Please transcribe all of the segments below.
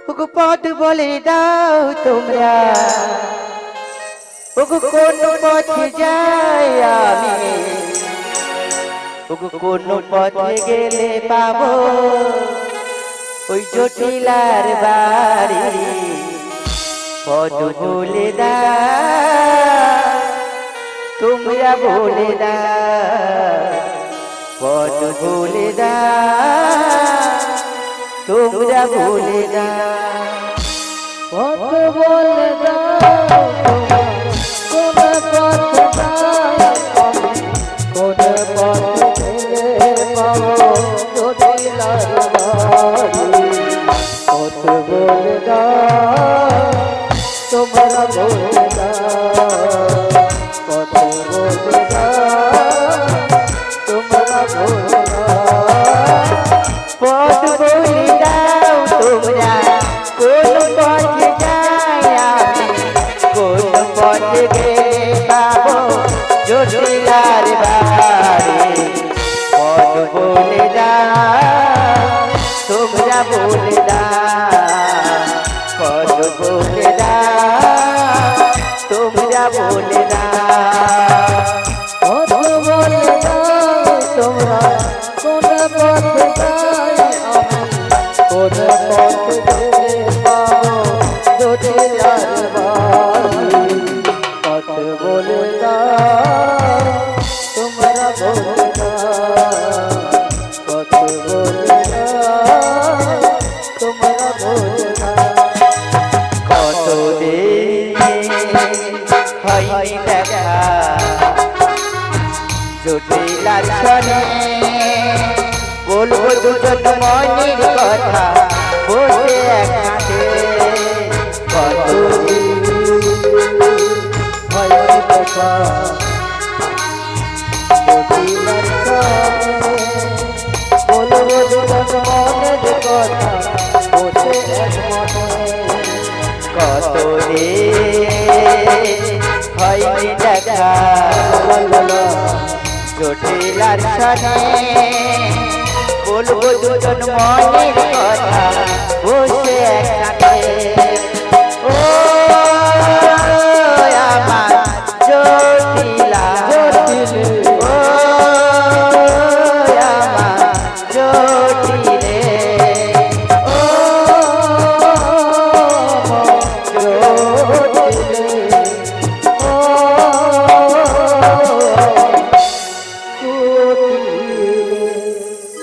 ওগো পথ বলে দাও তোমরা, ওগো কোন পথে যাই আমি, ওগো কোন পথে গেলে পাবো ওই জটিলার বাড়ি। পথ বলে দাও তোমরা, বলে দাও পথ বলে দাও তোমরা, বলে দাও পথ বলে দাও কোন পথ যাই কোন পথে পাবো জটিলার বাড়ি। পথ বলে দাও তোমরা, বলে দাও পথ বলে দাও তোমরা, বলে দাও পথ বলে দাও তোমরা, কোন পথে যাই আমি, কোন পথে গেলে পাবো জটিলার বাড়ি। পথ বলে দাও তোমরা, বলে দাও পথ বলে দাও তোমরা, বলে দাও পথ বলে দাও তোমরা কোন পথে যাই আমি, কোন পথে গেলে পাবো জটিলার বাড়ি। পথ বলে দাও তোমরা, বলে দাও পথ বলে দাও তোমরা, বলে দাও কতদিন হয়নি দেখা জটিলার ছনে, বলবো দুজন মনের কথা বসে একসাথে। কতদিন হয়নি দেখা জটিলার ছনে, বলবো দুজন মনের কথা বসে একমনে। কতদিন হয়নি দেখা জটিলার ছনে, বলবো দুজন মনের কথা বসে একসাথে। ও আমার জটিলা, ও আমার জটিলে, ও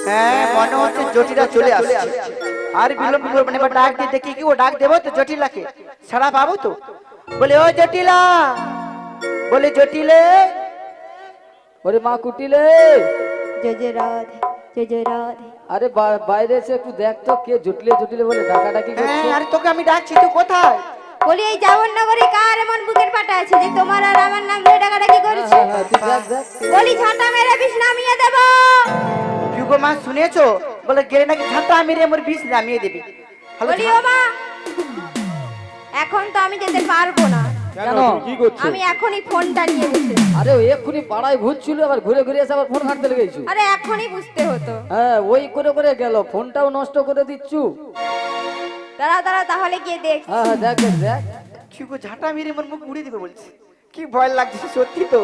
হ্যাঁ মনে হচ্ছে জটিলা চলে আসছে। আর বিলম্ব করবো না, এবার ডাক দিয়ে দেখি কি ও ডাক দেবো তো জটিলাকে, সারা পাবো তো। বলে ও জটিলা, বলে জটিলে, ওরে মা কুটিলে, জয় জয় রাধে, জয় জয় রাধে। আরে বাইরে এসে একটু দেখ তো কে জটিলে জটিলে বলে ডাকাডাকি করছে। হ্যাঁ আরে তোকে আমি ডাকছি, তুই কোথায়? বলি এই জামননগরে কার এমন বুকের পাটা আছে যে তোমার আর আমার নাম ধরে ডাকাডাকি করছে? তুই দেখ দেখ। বলি ঝাঁটা মেরে বিষ নামিয়ে দেব। কি গো মা শুনেছো? বলে গেলে নাকি ঝাঁটা মেরে আমার বিষ নামিয়ে দিবি। হ্যালো বলি ও মা, এখন তো আমি যেতে পারবো না, কেন কি করছো? আমি এখনই ফোনটা নিয়ে বসে। আরে ওই এক্ষুনি পাড়ায় ঘুরছিল, আবার ঘুরে ঘুরে এসে আবার ফোন ঘাঁটতে লেগেছো। আরে এখনই বুঝতে হতো। হ্যাঁ ওই করে করে গেল, ফোনটাও নষ্ট করে দিচ্ছু। দাঁড়া দাঁড়া তাহলে গিয়ে দেখ। হ্যাঁ হ্যাঁ দেখ দেখ দেখ। কি গো ঝাঁটা মেরে আমার মুখ উড়িয়ে দিবে বলছে, কি ভয় লাগছে সত্যি তো।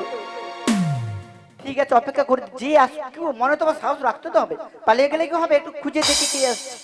ঠিক আছে অপেক্ষা করে যে আসুক, কি মনে তো আমার সাহস রাখতে তো হবে, পালিয়ে গেলে কি হবে, একটু খুঁজে দেখি কে আসছে।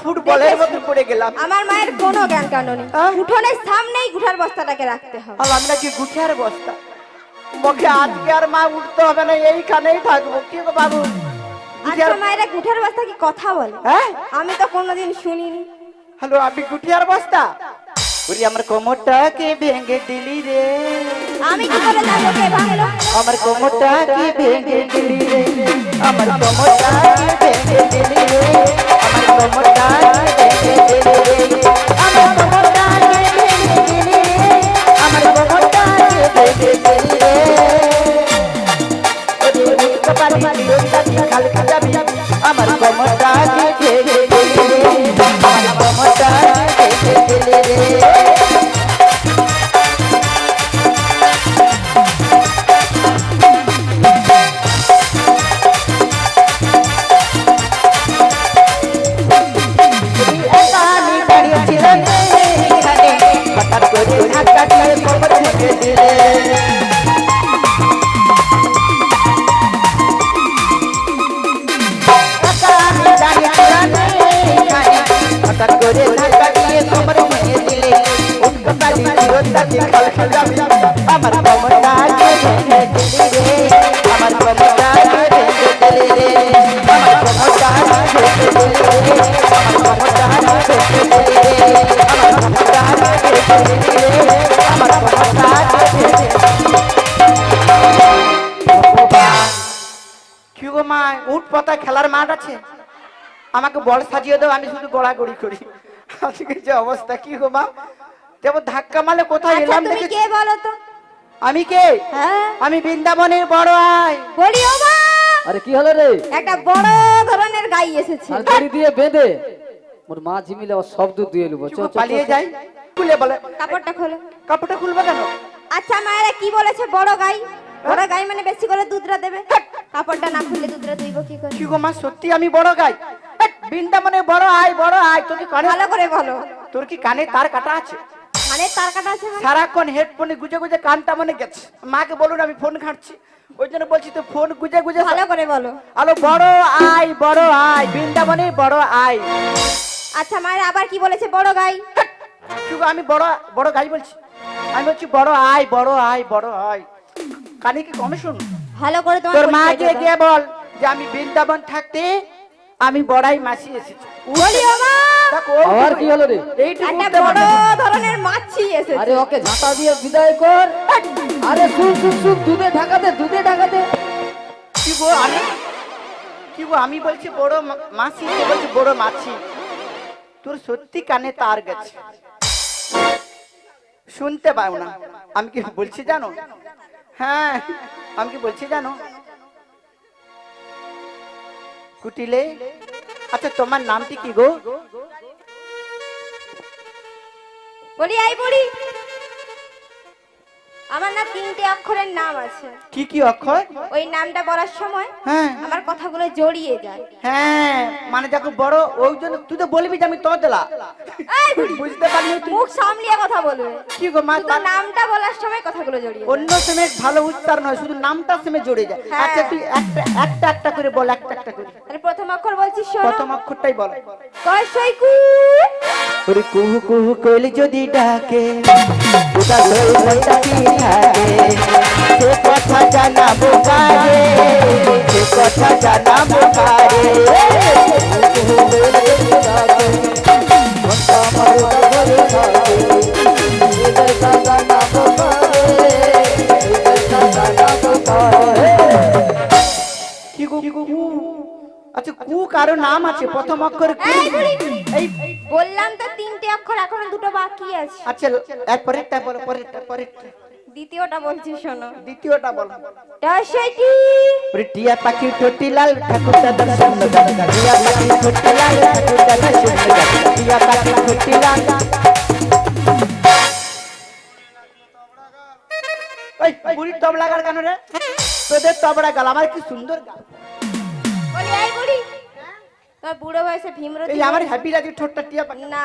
ফুটবলের মতো পড়ে গেলাম। আমার মায়ের কোনো জ্ঞান কাণ্ড নেই, হ্যাঁ? উঠোনের সামনেই গুঠার বস্তাটাকে রাখতে হবে। আর আমি নাকি গুঠিয়ার বস্তা, মুখে আজকে আর মা উঠতে হবে না, এইখানেই থাকবো। কি গো বাবু, আচ্ছা মায়েরা গুঠার বস্তা কি কথা বলে? হ্যাঁ আমি তো কোনোদিন শুনিনি। হ্যালো আমি গুঠিয়ার বস্তা, ওরে আমার কোমরটাকে ভেঙে দিলি রে, আমি কি করে জানবো কে ভাঙলো? আমার কোমরটাকে ভেঙে দিলি রে, আমার কোমরটাকে ভেঙে দিলি রে। রে একা আমি জানি তোরা নেই এখানে। হঠাৎ করে ধাক্কা দিয়ে কোমর ভেঙে দিলে উঠতে পারি চিরতাকে কালকে যাবি আমার কোমরটাকে ভেঙে দিলি রে আমার কোমরটাকে ভেঙে দিলি রে আমার কোমরটাকে ভেঙে দিলি রে আমার কোমরটাকে ভেঙে দিলি রে আমার কোমরটাকে ভেঙে দিলি রে আমার কোমরটাকে ভেঙে দিলি কি গো মা উঠ পাতা খেলার মাঠ আছে আমাকে বল সাজিয়ে দাও আমি শুধু গড়াগড়ি করি আজকে যে অবস্থা কি গো মা যেমন ধাক্কা মারলে কোথায় আচ্ছা এলাম তুমি দেখেছি কে বলো তো? আমি কে হ্যাঁ আমি বৃন্দাবনের বড় আই বলি ও মা, আরে কি হলো রে? একটা বড় ধরনের গাই এসেছে। আর দড়ি দিয়ে বেঁধে মোর মা ঝিমিলে আবার শব্দ দিয়ে নেবো। কি গো, পালিয়ে যাই খুলে বলে কাপড়টা খোলো। কাপড়টা খুলবো কেন আচ্ছা মায়েরা কি বলেছে বড় গাই? বড় গাই মানে বেশি করে দুধরা দেবে। কাপড়টা না খুললে দুধরা দুইব কি করে? কি গো মা সত্যি আমি বড় গাই বৃন্দাবনের বড় আই তোর কি কানে ভালো করে বলো। তোর কি কানে তার কাটা আছে মানে তার কাটা আছে মানে? সারাক্ষণ হেডফোনে গুজে গুজে কানটা মনে গেছে মাকে বলুন আমি ফোন ঘাঁটছি ওই জন্য বলছি তো ফোন গুজে গুজে ভালো করে বলো। আলো বড় আই বৃন্দাবনের বড় আই আচ্ছা মায়েরা আবার কি বলেছে বড় গাই? কি গো, আমি বড় গাই বলছি আমি বলছি বড় আই কানে কি কমে শুন ভালো করে তোমার তোর মা পরিচয়টা দাও। গিয়ে বল যে আমি বৃন্দাবন থাকতে আমি বড়াই মাসি এসেছি বলি ও মা, দেখো আবার কি হলো রে? এইটুকু একটা উঠতে বড় পারবে না। ধরনের মাছি এসেছে। আরে ওকে ঝাঁটা দিয়ে বিদায় কর। আরে সুপ দুধে ঢাকাতে কি গো আমি বলছি বড় মাসি সে বলছি বড় মাছি তোর সত্যি কানে তার গেছে শুনতে পাও না আমি কি বলছি জানো হ্যাঁ আমি কি বলছি জানো কুটিলে আচ্ছা তোমার নামটি কি গো বলি আই বলি, আমার না 3টে অক্ষরের নাম আছে। কি কি অক্ষর ওই নামটা বলার সময় হ্যাঁ আমার কথাগুলো জড়িয়ে যায়। হ্যাঁ মানে দেখো বড় ওই জন্য তুই তো বলবি যে আমি তো দিলা এই বুড়ি, বুঝতে পারলি তুই মুখ সামলিয়ে কথা বলবে। কি গো মা শুধু নামটা বলার সময় কথাগুলো জড়িয়ে যায়। অন্য সময় ভালো উচ্চার নয় শুধু নামটা সময় জড়ে যায় হ্যাঁ। আচ্ছা তুই একটা করে বল একটা করে তাহলে প্রথম অক্ষর বলছি শোনো। প্রথম অক্ষরটাই বল কয় সইকু। ওরে কুহু কুহু কোয়েল যদি ডাকে ওটা সইটা কি থাকে সে কথা জানাবো কারে সে কথা জানাবো কারে কুহু কোয়েল যদি ডাকে মনটা আমার ঘরে থাকে এটা জানাবো কারে এটা জানাবো কারে কি গো কু আচ্ছা কু কারো নাম আছে প্রথম অক্ষর কু এই বুড়ি, এই বললাম তো 3টে অক্ষর, এখনো 2টো বাকি আছে। আচ্ছা এক পরেরটা বলো পরেরটা দ্বিতীয়টা বলছি শোনো। দ্বিতীয়টা বলো রসইটি। ওরে টিয়া পাখি ঠোঁটি লাল ঠাকুর দাদা সামনে দাদা টিয়া পাখি ঠোঁটি লাল ঠাকুর দাদা সামনে দাদা টিয়া পাখি ঠোঁটি লাল ওই বুড়ি তবলা গান কেন রে তোদের তবলা গাল আমার কি সুন্দর গাল বলি এই বুড়ি, তোর বুড়ো বয়সে ভীমরতি এই আমার হ্যাপি রাজি ঠোঁটটা টিয়া পাখি না,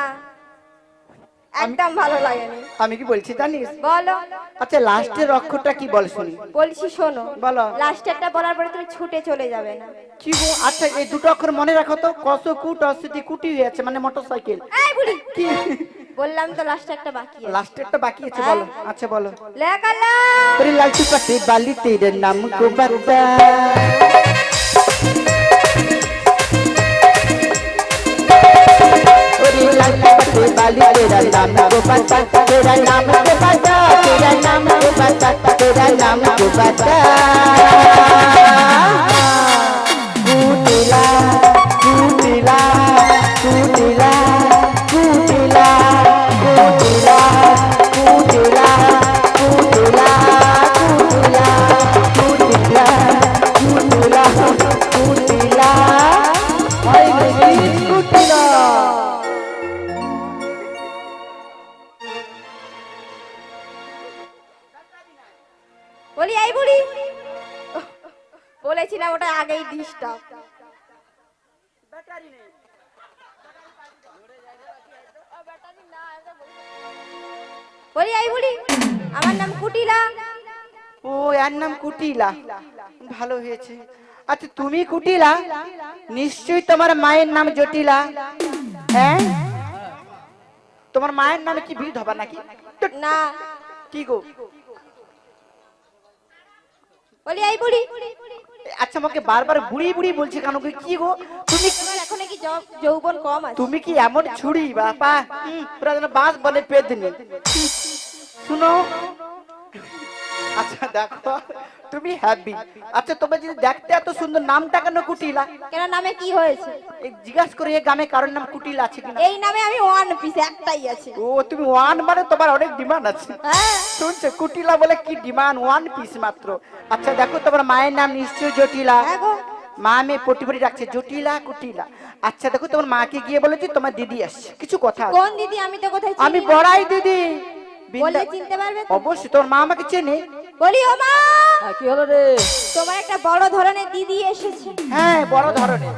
একদম ভালো লাগেনি। আমি কি বলছি জানিস বলো। আচ্ছা লাস্টের অক্ষরটা কি বল শুনি বলছি শোনো। বলো লাস্টেরটা বলার পরে তুমি ছুটে চলে যাবে না। কি গো আচ্ছা এই দুটো অক্ষর মনে রাখো তো কস কুট অসিটি কুটি হয়ে আছে মানে মোটরসাইকেল এই বুড়ি, কি বললাম তো লাস্টে একটা বাকি আছে। লাস্টেরটা বাকি আছে বলো আচ্ছা বলো লেখালা। अरे लाल चुपटे बाली तेरे नाम को बता अरे लाल चुपटे बाली तेरा नाम को बता तेरा नाम को बता तेरा नाम को बता तेरा नाम को बता कुटिला कुटिला कुटिला कुटिला कुटिला कुटिला कुटिला कुटिला कुटिला कुटिला হাই রে কুটিলা। বলি এই বুড়ি, বলেছিলাম ওটা আগেই ডিস্টার্ব। বলি এই বুড়ি, আমার নাম কুটিলা। ও এর নাম কুটিলা, ভালো হয়েছে। আচ্ছা তুমি কুটিলা, নিশ্চয়ই তোমার মায়ের নাম জটিলা। হ্যাঁ, তোমার মায়ের নামে কি ভিড় হবে নাকি? না, কি গো? বলি এই বুড়ি। আচ্ছা আমাকে বারবার বুড়ি বুড়ি বলছে কেন গো? কি গো তুমি? তোমার এখন কি যৌবন কম আছে? তুমি কি এমন ছুরি বাপা, পুরো যেন বাস বলে পেদনি। শুনো, আচ্ছা দেখো তুমি হ্যাপি। আচ্ছা তোমার যদি দেখতে এত সুন্দর, নামটা কেন কুটিলা? কেন, নামে কি হয়েছে? জিজ্ঞাসা করে এই গ্রামে কারোর নাম কুটিলা আছে কিনা? এই নামে আমি ওয়ান পিস একটাই আছে। ও তুমি ওয়ান মানে তোমার অনেক ডিমান্ড আছে। হ্যাঁ, শুনছো কুটিলা বলে কি ডিমান্ড, ওয়ান পিস মাত্র। আচ্ছা দেখো তোমার মায়ের নাম নিশ্চয়ই জটিলা। হ্যাঁ গো। মা মেয়ে পটি পটি রাখছে জটিলা কুটিলা। আচ্ছা দেখো তোমার মাকে গিয়ে বলেছি তোমার দিদি আসছে, কিছু কথা আছে। কোন দিদি? আমি তো কোথায় চিনি আমি না। বড়াই দিদি। বললে চিনতে পারবে তো? অবশ্যই তোর মা আমাকে চেনে। বলি ও মা, কি হলো রে? তোমার একটা বড় ধরনের দিদি এসেছে। হ্যাঁ বড় ধরনের।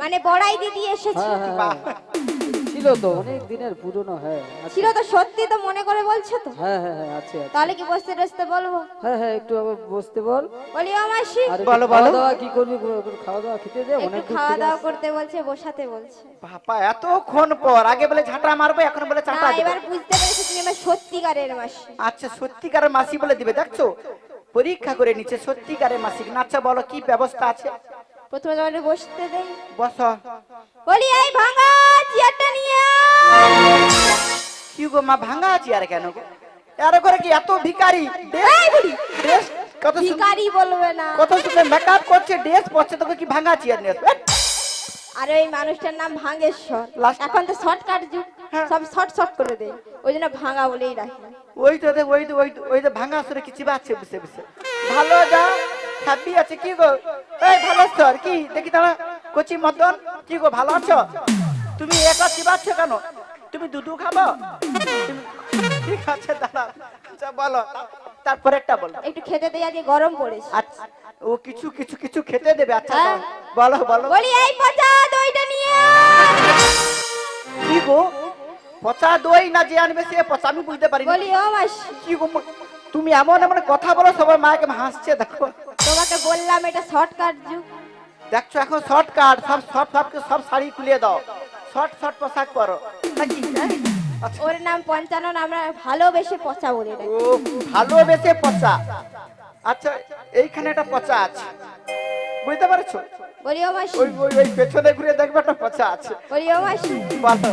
মানে বড়াই দিদি এসেছে। হ্যাঁ, বাহ, ছিল তো অনেক দিনের পুরনো। হ্যাঁ আছে। ছিল তো, সত্যি তো মনে করে বলছো তো? হ্যাঁ হ্যাঁ হ্যাঁ আছে আছে। তাহলে কি বসতে টসতে বলবো? হ্যাঁ হ্যাঁ একটু আবার বসতে বল। বলি ও মাসি, আর একটু বলো, খাওয়া বলো। দাওয়া কি করবি? খাওয়া দাওয়া খেতে দে, একটু অনেক দূর খাওয়া থেকে দাওয়া আসছিস। করতে বলছে, বসাতে বলছে। বাবা এতক্ষণ পর, আগে বলে ঝাঁটা মারবো, এখন বলে না, চাটা দেবো। এবার বুঝতে পেরেছি তুমি আমার সত্যিকারের মাসি। আচ্ছা সত্যিকারের মাসি বলে দিবে, দেখছো পরীক্ষা করে নিচ্ছে সত্যিকারের মাসি কিনা। আচ্ছা বলো কি ব্যবস্থা আছে? প্রথমে তোমাকে বসতে দেই। বসো। বলি এই ভাঙা চেয়ারটা নিয়ে কি গো মা, ভাঙা আছি আর কেন গো? এর করে কি এত ভিখারি? ড্রেস কত সুন্দর, ভিখারি বলবে না। কত সুন্দর মেকআপ করছে, ড্রেস পরছে, তোকে কি ভাঙা চেয়ার নিয়ে আসবে? আর ওই মানুষটার নাম ভাঙেশ্বর। Last- এখন তো শর্টকাট যুগ, হ্যাঁ। সব শর্ট শর্ট করে দেয়, ওই জন্য ভাঙা বলেই রাখি। ওই তো ওই তো ওই তো ভাঙা সরে কি চিবাচ্ছে বসে বসে। ভালো যা হ্যাপি আছে কি গো? এই ভালো স্যার কি দেখি দাঁড়া, কচি মদন কি গো ভালো আছো? তুমি একা চিবাচ্ছ কেন? তুমি দুধু খাবো? ঠিক আছে দাঁড়া, আচ্ছা বলো তারপরে একটা বলো। একটু খেতে দেই, আজকে গরম পড়েছে। আচ্ছা ও কিছু কিছু কিছু খেতে দেবে। আচ্ছা হ্যাঁ। বলো বলো। বলি এই পচা দইটা নিয়ে কি গো পচা দই না যে আনবে সে পচা? আমি বুঝতে পারি বলি ও মাসি, কি গো তুমি এমন এমন কথা বলো, সবাই মাকে হাসছে দেখো। তোমাকে বললাম এটা শর্টকাট যুগ। দেখছো এখন শর্টকাট, সব শাড়ি খুলিয়ে দাও, শর্ট পোশাক পরো নাকি? হ্যাঁ? আচ্ছা, ওর নাম পঞ্চানন, আমরা ভালোবেসে পচা বলি না। ও ভালোবেসে পচা। আচ্ছা এইখানে একটা পচা আছে, বুঝতে পারছো? বলি ও মাসি, ওই পেছনে ঘুরে দেখবে একটা পচা আছে। বলি ও মাসি, বলো।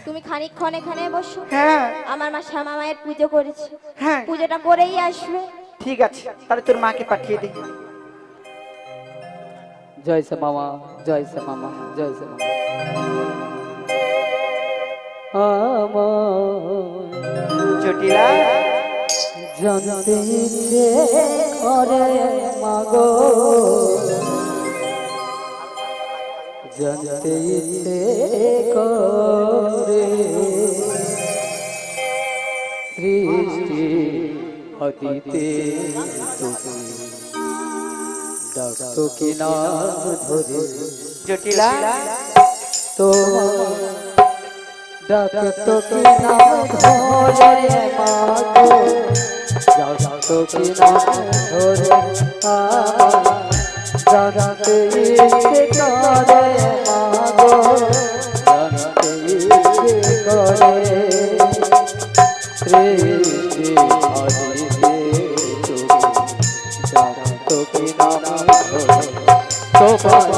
তুমি খানিকক্ষণ এখানে বসো। হ্যাঁ আমার মা শ্যামা মায়ের পুজো করেছে, হ্যাঁ পুজোটা করেই আসবে। ঠিক আছে, তাহলে তোর মাকে পাঠিয়ে দিই। জয় সে মামা, জয় সে মামা, জয় সে মামা। আমার জটিলা জানতে ইচ্ছে করে মাগো, জানতে ইচ্ছে করে সৃষ্টি অতীতে তুমি ডাকতো কি নাম ধরে, জটিলা তোমার ডাকতো কি নাম ধরে মাগো, ডাকতো কি নাম ধরে আমার জানতে ইচ্ছে করে মাগো, জানতে ইচ্ছে করে সৃষ্টি আদিতে তুমি ডাকতো কি নাম ধরে, তোমার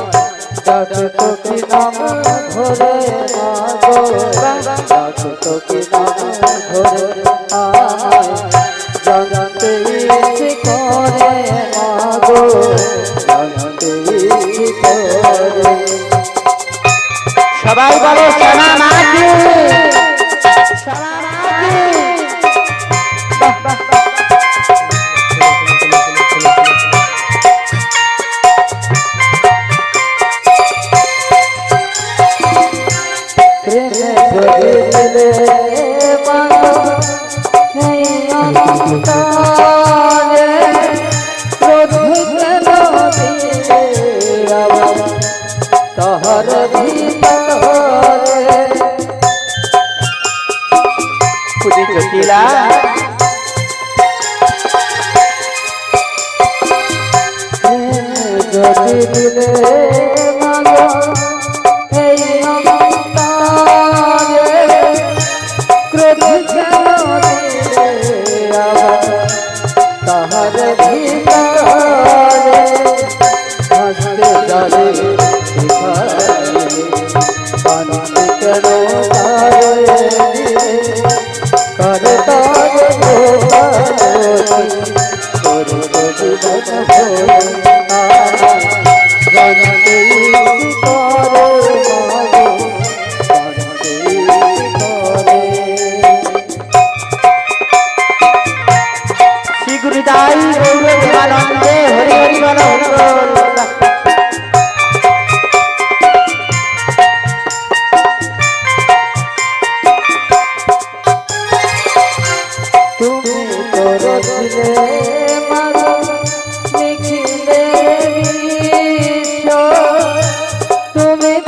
ডাকতো কি নাম ধরে মাগো, ডাকতো কি নাম ধরে আমায় জানতে ইচ্ছে করে মাগো, জানতে ইচ্ছে করে। সবাই বলো শ্যামা মাকে, শ্যামা মাকে। বাহ, বাহ, বাহ। প্রেমে যদি দিলে মাগো এই অন্তরে, প্রভু কেন দিলে আবার তাহার ভিতরে। জটিলা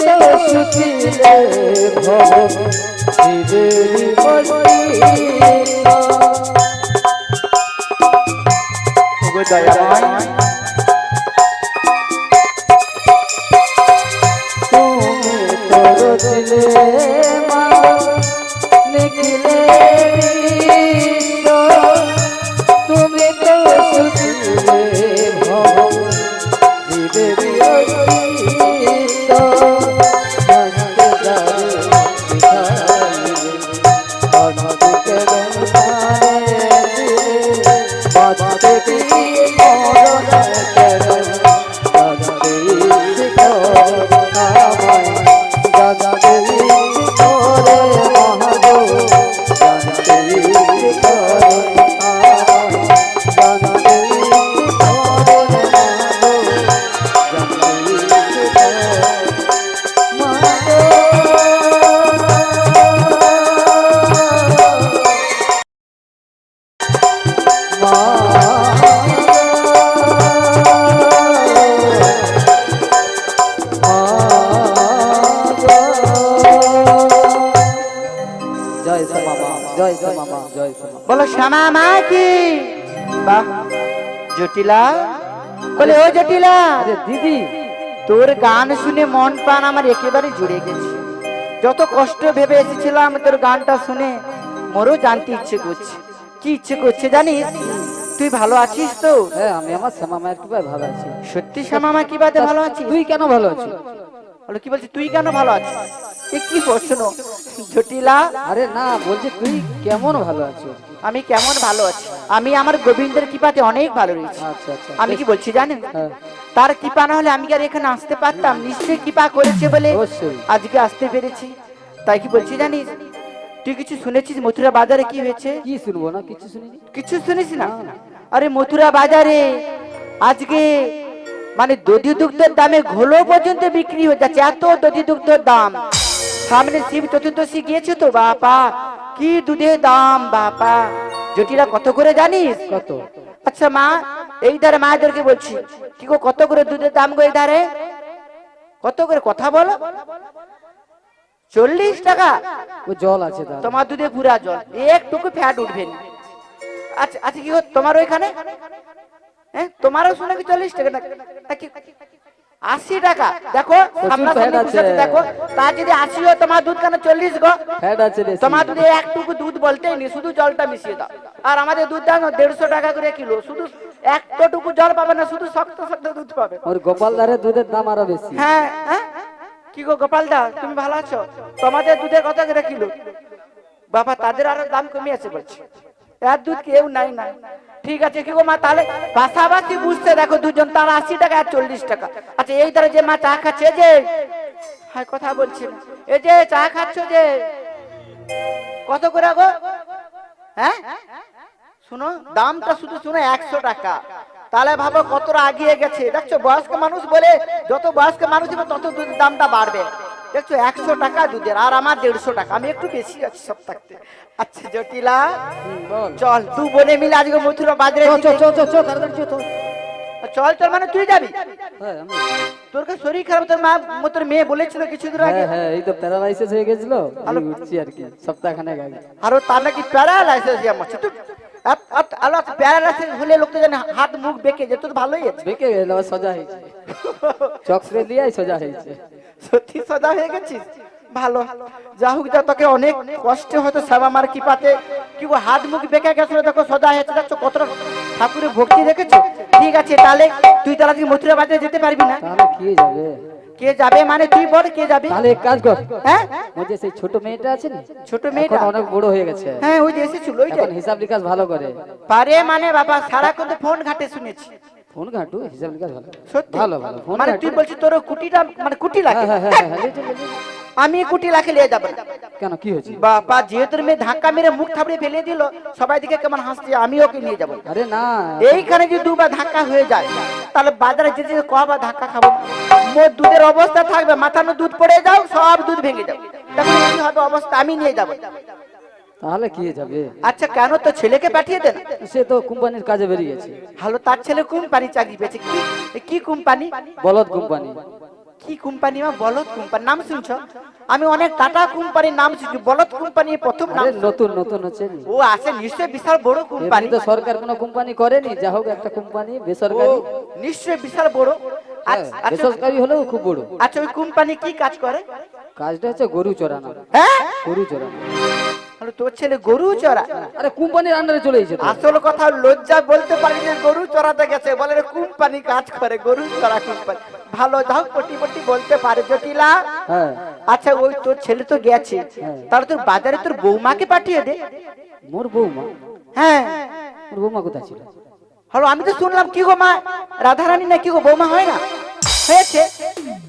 তো সুখিলে ভব হৃদয় বসিত। ওগো দয়াময় তুমি তোর দিলে মা নিখিলে বিশ্ব, তুমি তো সুখিলে ভব হৃদয় বসিত। হস্তে যাবে ভিখারিণী, অনধিকে বেঞ্চারে দিলে, বাঁচতে কি মরণ কেড়ে, জাগতে করুণাময়, জাগতে করে মহাগো, জাগতে করুণাময়, জাগতে করে মহাগো, জাগতে জয় শ্যামা মা, জয় শ্যামা মা, জয় শ্যামা। বলো শ্যামা মা কি? বাহ জটিলা, বলে ও জটিলা, আরে দিদি, তোর গান শুনে মন প্রাণ আমার একেবারে জুড়ে গেছে। যত কষ্ট ভেবে এসেছিলাম তোর গানটা শুনে মোরও জানতে ইচ্ছে করছে। কি ইচ্ছে করছে জানিস? তুই ভালো আছিস তো? হ্যাঁ আমি আমার শ্যামা মায়ের কৃপায় ভালো আছি। সত্যি শ্যামা মা কি বাদে ভালো আছিস? তুই কেন ভালো আছিস? বলো কি বলছিস, তুই কেন ভালো আছিস? এ কি প্রশ্ন জটিলা? আরে না, বলছি তুই কেমন ভালো আছিস? আমি কেমন ভালো আছি? আমি আমার গোবিন্দের কৃপাতে অনেক ভালো রয়েছি। আচ্ছা আচ্ছা। আমি কি বলছি জানেন, হ্যাঁ, তার কৃপা না হলে আমি কি আর এখানে আসতে পারতাম? নিশ্চয়ই কৃপা করেছে বলে অবশ্যই। আজকে আসতে পেরেছি। তাই কি বলছি জানিস, তুই কিছু শুনেছিস মথুরা বাজারে কি হয়েছে? কি শুনবো না, কিছু শুনিনি। কিছু শুনিস না? আরে মথুরা বাজারে আজকে মানে দধি দুগ্ধের দামে ঘোলো পর্যন্ত বিক্রি হয়ে যাচ্ছে, এত দধি দুগ্ধের দাম। সামনে শিব চতুর্দশী গিয়েছে তো বাপা, কি দুধের দাম বাপা। জটিলা কত করে জানিস? কত? আচ্ছা মা, এই ধারে মায়েদেরকে বলছি, কি গো কত করে দুধের দাম গো এই ধারে? কত করে কথা বলো? 40 টাকা। ও জল আছে তার। তোমার দুধে পুরা জল, একটুকু ফ্যাট উঠবে না। আচ্ছা আচ্ছা, কি গো তোমার ওইখানে? হ্যাঁ তোমারও শুনে কি 40 টাকা নাকি 80 টাকা? দেখো সামনাসামনি বসে আছো, দেখো তার যদি 80 হয় তোমার দুধ কেন 40 গো? ফ্যাট আছে বেশি। তোমার দুধে একটুকু দুধ বলতেই নেই, শুধু জলটা মিশিয়ে দাও। আর আমাদের দুধ দাম 150 টাকা করে কিলো, শুধু একটুকু জল পাবে না, শুধু শক্ত শক্ত দুধ পাবে। ওর গোপাল ধারে দুধের দাম আরো বেশি। হ্যাঁ হ্যাঁ, কি গো গোপাল দা তুমি ভালো আছো? তোমাদের দুধের কত করে কিলো? বাবা তাদের আরো দাম কমে আছে বলছে, এর দুধ কেউ নাই নাই। ঠিক আছে কি গো মা, তাহলে পাশাপাশি বুঝতে দেখো দুজন, তার 80 টাকা আর 40 টাকা। আচ্ছা এই ধারে যে মা চা খাচ্ছে, যে হ্যাঁ কথা বলছি না, এই যে চা খাচ্ছ যে কত করে গো? হ্যাঁ শুনো দামটা শুধু শুনো 100 টাকা। তাহলে ভাবো কতটা আগিয়ে গেছে। দেখছো বয়স্ক মানুষ বলে, যত বয়স্ক মানুষ হবে তত দুধের দামটা বাড়বে। দেখছো 100 টাকা দুধের, আর আমার 150 টাকা, আমি একটু বেশি আছি সব থাকতে। আচ্ছা জটিলা বল। চল তুই বোনে মিলে আজকে মথুরা বাজারে চল চল চল চল চল, তাড়াতাড়ি চল চল। চল চল মানে তুই যাবি? হ্যাঁ আমি। তোর কাছে শরীর খারাপ, তোর মা তোর মেয়ে বলেছিল কিছু দূর আগে। হ্যাঁ হ্যাঁ, এই তো প্যারালাইসিস হয়ে গেছিল, আমি উঠছি আর কি সপ্তাহখানেক আগে। আরো তার নাকি প্যারালাইসিস আমার তুই আলো প্যারালাইসিস হলে লোক তো জানে হাত মুখ বেঁকে যেত, তো ভালোই আছে। বেঁকে গেল, আবার সোজা হয়েছে, চক্রে দিয়ে সোজা হয়েছে। সত্যি সোজা হয়ে গেছিস, ভালো। যা হোক যা, তোকে অনেক কষ্টে হয়তো শ্যামা মার কৃপাতে কি গো হাত মুখ বেঁকে গেছিল, দেখো সোজা হয়েছে। দেখছো কতটা ঠাকুরের ভক্তি দেখেছো। ঠিক আছে তাহলে তুই তাহলে আজকে মথুরা বাজারে যেতে পারবি না? তাহলে কে যাবে? কে যাবে মানে তুই বল কে যাবে? তাহলে এক কাজ কর, হ্যাঁ ওই যে সেই ছোট মেয়েটা আছে না, ছোট মেয়েটা এখন অনেক বড় হয়ে গেছে, হ্যাঁ ওই যে এসেছিল ওইটা এখন হিসাব নিকাশ ভালো করে। পারে মানে বাবা সারাক্ষণ তো ফোন ঘাটে শুনেছি। ফোন ঘাটু, হিসাব নিকাশ ভালো। সত্যি ভালো ভালো ফোন মানে ঘাটু। তুই বলছিস তোর কুটিটা মানে কুটি লাগে? হ্যাঁ হ্যাঁ হ্যাঁ, লে চল, লে চল। আমি কুটি লাখে নিয়ে যাবো না। কেন কি হয়েছে? বাবা যেহেতু মেয়ে ধাক্কা মেরে মুখ থাপড়ে ফেলে দিল, সবাই দিকে কেমন হাসছে, আমি ওকে নিয়ে যাবো। আরে না, এইখানে যদি দুবার ধাক্কা হয়ে যায়, তাহলে বাজারে যেতে যেতে কবার ধাক্কা খাবো। মোর দুধের অবস্থা থাকবে, মাথানো দুধ পড়ে যাও, সব দুধ ভেঙে যাবে, তখন কি হবে অবস্থা? আমি নিয়ে যাবো। তাহলে কি যাবে? আচ্ছা কেন, তো ছেলেকে পাঠিয়ে দেন। সে তো কোম্পানির কাজে বেরিয়েছে। ভালো, তার ছেলে কোম্পানি চাকরি পেয়েছে। কি কি কোম্পানি? বলদ কোম্পানি। কি কোম্পানি মা? বলদ কোম্পানি নাম শুনছো? আমি অনেক টাটা কোম্পানির নাম শুনছি, বলদ কোম্পানি প্রথম নাম। আরে নতুন নতুন হচ্ছে নি। ও আছে নিশ্চয়ই বিশাল বড় কোম্পানি। এমনি তো সরকার কোনো কোম্পানি করেনি, যা হোক একটা কোম্পানি ও বেসরকারি। নিশ্চয়ই বিশাল বড়। হ্যাঁ, আচ্ছা বেসরকারি হলেও খুব বড়। আচ্ছা, ওই কোম্পানি কি কাজ করে? কাজটা হচ্ছে গরু চড়ানো। হ্যাঁ, গরু চড়ানো। তাহলে তোর ছেলে গরু চড়া? আরে কোম্পানির আন্ডারে চলে এসেছে তো। আসল কথা লজ্জা বলতে পারি যে গরু চড়াতে গেছে, বলে রে কোম্পানি কাজ করে, গরু চড়া কোম্পানি। ভালো, যাও পটি পটি বলতে পারে জটিলা। হ্যাঁ। আচ্ছা, ওই তোর ছেলে তো গেছে, তাহলে তোর বাজারে তোর বৌমাকে পাঠিয়ে দে। মোর বৌমা? হ্যাঁ। মোর বৌমা কোথায় ছিল? হলো, আমি তো শুনলাম কি গো মা, রাধারানী না কি গো বৌমা হয় না? হয়েছে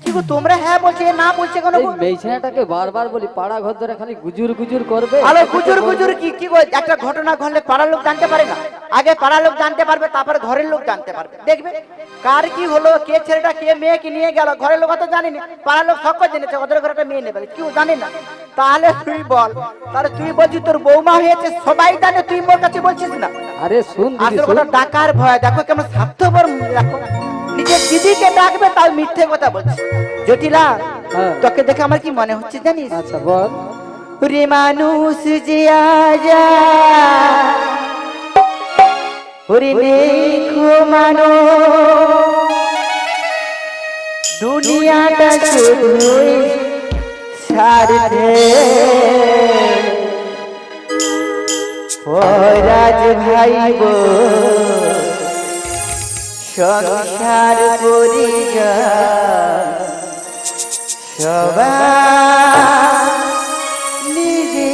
কি গো তোমরা হ্যাঁ বলছে না বলছে কেন এই গো? মেয়েছেনাটাকে বারবার বলি পাড়া ঘর ধরে খালি গুজুর গুজুর করবে। আলো গুজুর গুজুর কি কি গো? একটা ঘটনা ঘটলে পাড়ার লোক জানতে পারে না? আগে পাড়ার লোক জানতে পারবে, তারপরে ঘরের লোক জানতে পারবে। দেখবে কার কি হলো, কে ছেলেটা কে মেয়েকে নিয়ে গেল, ঘরের লোক তো জানেনি, পাড়ার লোক সব জেনেছে ওদের ঘরে একটা মেয়ে নেবে, কেউ জানে না। তাহলে তুই বল, তাহলে তুই বলছিস তোর বৌমা হয়েছে, সবাই জানে, তুই মোর কাছে বলছিস না? আরে শুন দিদি, আসলে শুন। ওটা ডাকার ভয়, দেখো কেমন স্বার্থপর, দেখো নিজের দিদিকে ডাকবে তাও মিথ্যে কথা বলছে। জটিলা, হ্যাঁ। তোকে দেখে আমার কি মনে হচ্ছে জানিস? আচ্ছা বল। রে মানুষ যে আজা ওরে দেখো মানো, দুনিয়াটা শুধুই স্বার্থে। ও রাজ ভাইব সংসার পরিজন সবাই নিজে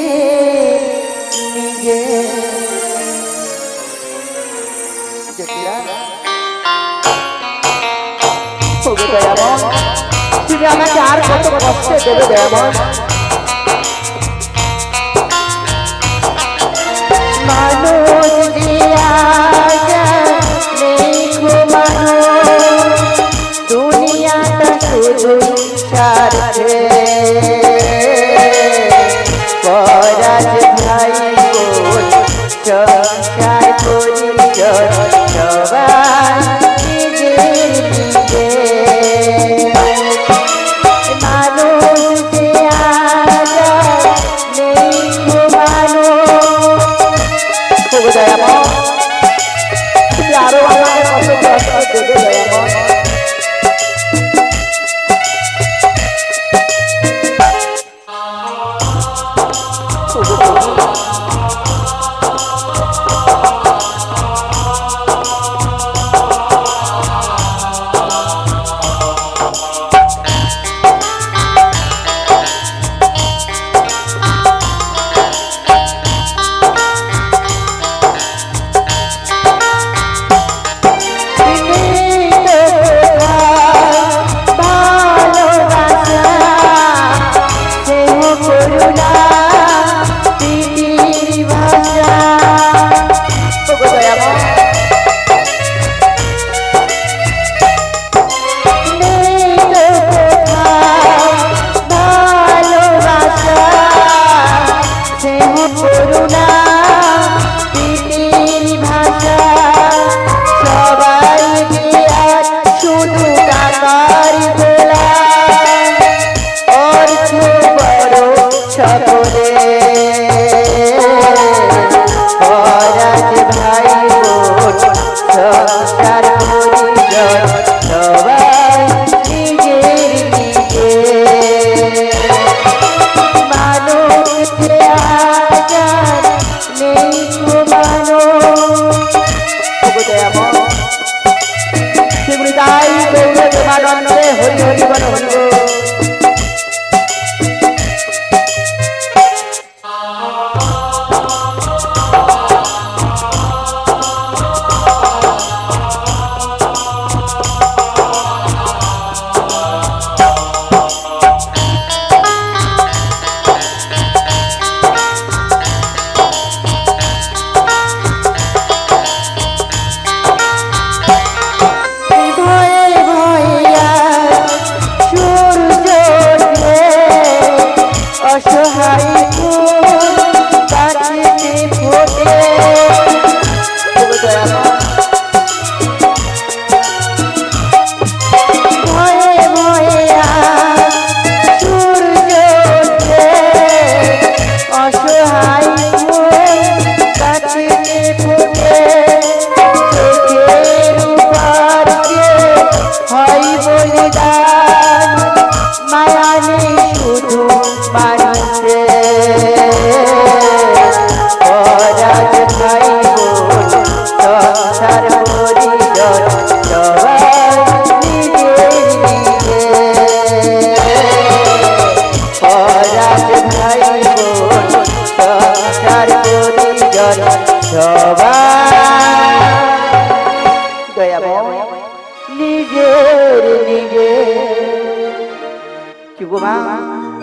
নিজে। তুমি আমাকে আর কত কষ্ট দেবে দয়াময়? মানুষ দিয়া দেখো মানুষ, দুনিয়াটা শুধু স্বার্থে। পরাজ ভাই বোন সংসার পরিজন সবাই নিজে নিজে। মানুষ যে আজা দেখো মানুষ। দয়াময়, তুমি আরো আমাকে কত কষ্ট দেবে দয়াময়?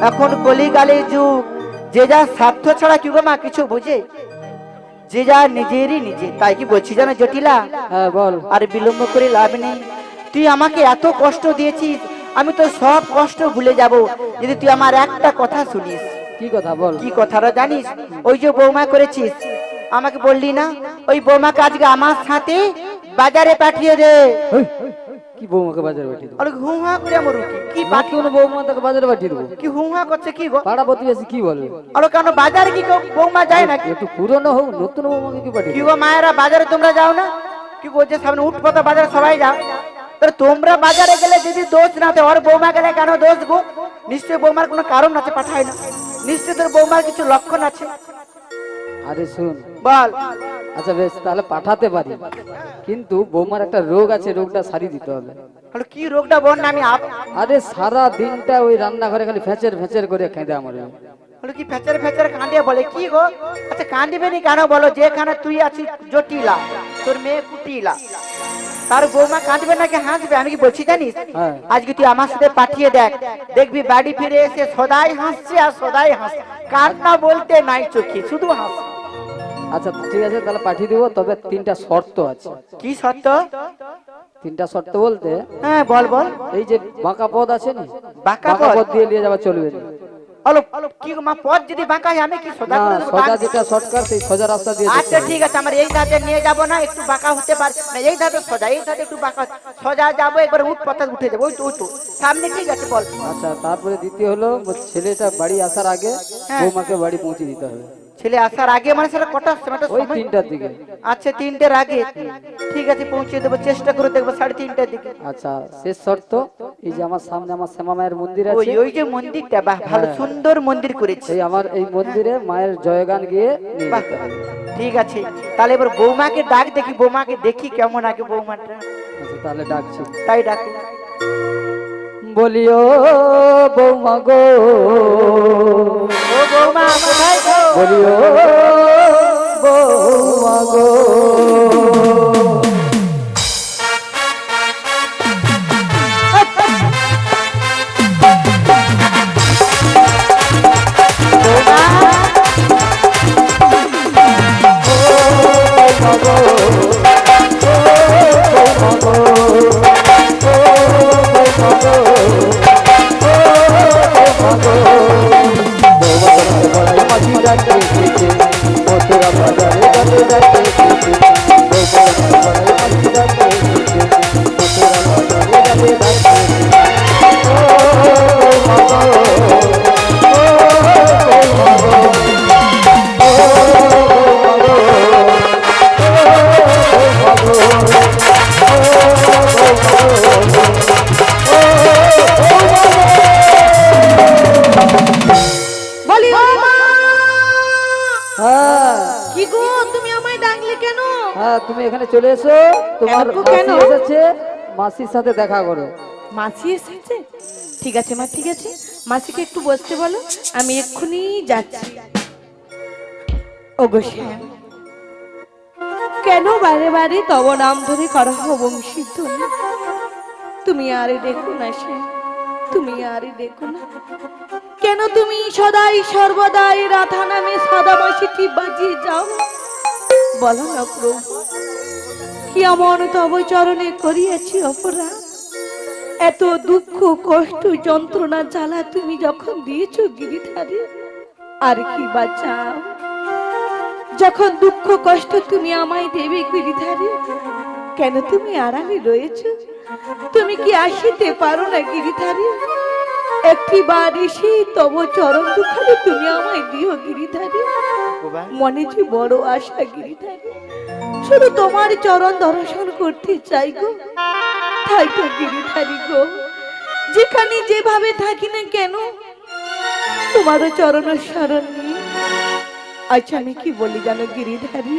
এখন কলিকালের যুগ, যে যা স্বার্থ ছাড়া কি গো মা কিছু বুঝে, যে যা নিজেরই নিজে। তাই কি বলছি জানো জটিলা, হ্যাঁ বল। আর বিলম্ব করে লাভ নেই। তুই আমাকে এত কষ্ট দিয়েছিস, আমি তো সব কষ্ট ভুলে যাব যদি তুই আমার একটা কথা শুনিস। কি কথা বল? কি কথাটা জানিস? ওই যে বৌমা করেছিস, আমাকে বললি না ওই বৌমাকে আজকে আমার সাথে বাজারে পাঠিয়ে দে। হেই, কি বৌমাকে বাজারে পাঠিয়ে দেবো? আরে হুহা করে মরু কি কি না কি হলো, বৌমা তাকে বাজারে পাঠিয়ে দেবো? কি হুহা করছে কি গো? পাড়া প্রতিবেশী কি বলবে? আরে কেন বাজারে কি কেউ বৌমা যায় নাকি? একটু পুরনো হোক, নতুন বৌমাকে কি পাঠিয়ে কি দেবো? গো মায়েরা বাজারে তোমরা যাও না? কি বলছে সামনে উঠ পাতা বাজারে সবাই যাও, তাহলে তোমরা বাজারে গেলে যদি দোষ না থাকে, ওর বৌমা গেলে কেন দোষ গো? নিশ্চয় বৌমার কোনো কারণ আছে পাঠায় না, নিশ্চয় তোর বৌমার কিছু লক্ষণ আছে। আরে শুন, বল। আচ্ছা বেশ, তাহলে পাঠাতে পারি, কিন্তু বৌমার একটা রোগ আছে, রোগটা সারিয়ে দিতে হবে। হলো কি রোগটা বল না, আমি আরে সারা দিনটা ওই রান্নাঘরে খালি ফেচের ফেচের করে খেঁদে আমার। হলো কি ফেচার ফেচার কাঁদিয়ে বলে কি গো? আচ্ছা কাঁদিবে নি কেন বলো? যেখানে তুই আছিস জটিলা, তোর মেয়ে কুটিলা, তার বৌমা কাঁদবে নাকি হাসবে? আমি কি বলছি জানিস, হ্যাঁ। আজকে তুই আমার সাথে পাঠিয়ে দেখ, দেখবি বাড়ি ফিরে এসে সদাই হাসছে আর সদাই হাসছে, কান্না বলতে নাই চোখে, শুধু হাস। আচ্ছা ঠিক আছে, তাহলে পাঠিয়ে দেবো, তবে 3টা শর্ত আছে। কি সত্য? 3টা শর্ত বলতে, হ্যাঁ বল বল। এই যে বাঁকা পথ আছে না, বাঁকা বাঁকা পথ? পথ দিয়ে নিয়ে যাওয়া চলবে না। হলো কি গো মা, পথ যদি বাঁকা হয় আমি কি সোজা না, করে দেবো? সোজা যেটা শর্টকাট, সেই সোজা রাস্তা দিয়ে যেতে আচ্ছা হবে। ঠিক আছে, আমার এই ধারে নিয়ে যাব না, একটু বাঁকা হতে পারে না, এই ধারে সোজা, এই ধারে একটু বাঁকা, সোজা যাবো, একবার উঠ পাতা উঠে যাবো, ওই তো ওই তো সামনে, ঠিক আছে বল। আচ্ছা, তারপরে দ্বিতীয় হলো, ছেলেটা বাড়ি আসার আগে হ্যাঁ। বৌমাকে বাড়ি পৌঁছে দিতে হবে, ছেলে আসার আগে মানে সেটা কটার সময়? একটা ওই সময়? 3টার দিকে। আচ্ছা 3টের আগে, ঠিক আছে পৌঁছে দেবো, চেষ্টা করে দেখবো 3:30টার দিকে। আচ্ছা, শেষ শর্ত, এই যে আমার সামনে আমার শ্যামা মায়ের মন্দির ওই আছে, ওই যে মন্দিরটা, বাহ ভালো হ্যাঁ। সুন্দর মন্দির করেছে। এই আমার এই মন্দিরে মায়ের জয়গান গিয়ে নিয়ে বাহ যেতে হবে। ঠিক আছে, তাহলে এবার বৌমাকে ডাক দেখি, বৌমাকে দেখি কেমন আগে বৌমাটা, আচ্ছা তাহলে ডাকছি। তাই ডাকি। বলিও বৌমা গো, ও বৌমা কোথায় গো? বলিও বৌমা গো, কি গো, তুমি আমায় ডাকলে কেন? হ্যাঁ তুমি এখানে চলে এসো, তোমার ডাকবো মাসি কেন? এসেছে, মাসির সাথে দেখা করো। মাসি এসেছে? ঠিক আছে মা, ঠিক আছে, মাসিকে একটু বসতে বলো, আমি এক্ষুনি যাচ্ছি। ওগো শ্যাম, কেন বারে বারে তব নাম ধরে করা বংশী ধ্বনি? তুমি আরে দেখো না শ্যাম, তুমি আরে দেখো না, কেন তুমি সদাই সর্বদাই রাধা নামে সাদা মাসিটি বাজিয়ে যাও? বলো না প্রভু, কি এমন তব চরণে করিয়াছি অপরাধ? এত দুঃখ কষ্ট যন্ত্রণা জ্বালা তুমি যখন দিয়েছো গিরিধারে, আর কি বা চাও? যখন দুঃখ কষ্ট তুমি আমায় দেবে গিরিধারে, কেন তুমি আড়ালে রয়েছো? তুমি কি আসিতে পারো না গিরিধারে? একটি বার এসে তব চরণ দুখানে তুমি আমায় দিও গিরিধারে। মনে যে বড় আশা গিরিধারে, শুধু তোমার চরণ দর্শন করতে চাই গো। তাই তো গিরিধারী গো, যেখানে যেভাবে থাকি না কেন তোমারও চরণ শরণ নিয়ে। আচ্ছা আমি কি বলি জানো গিরিধারী,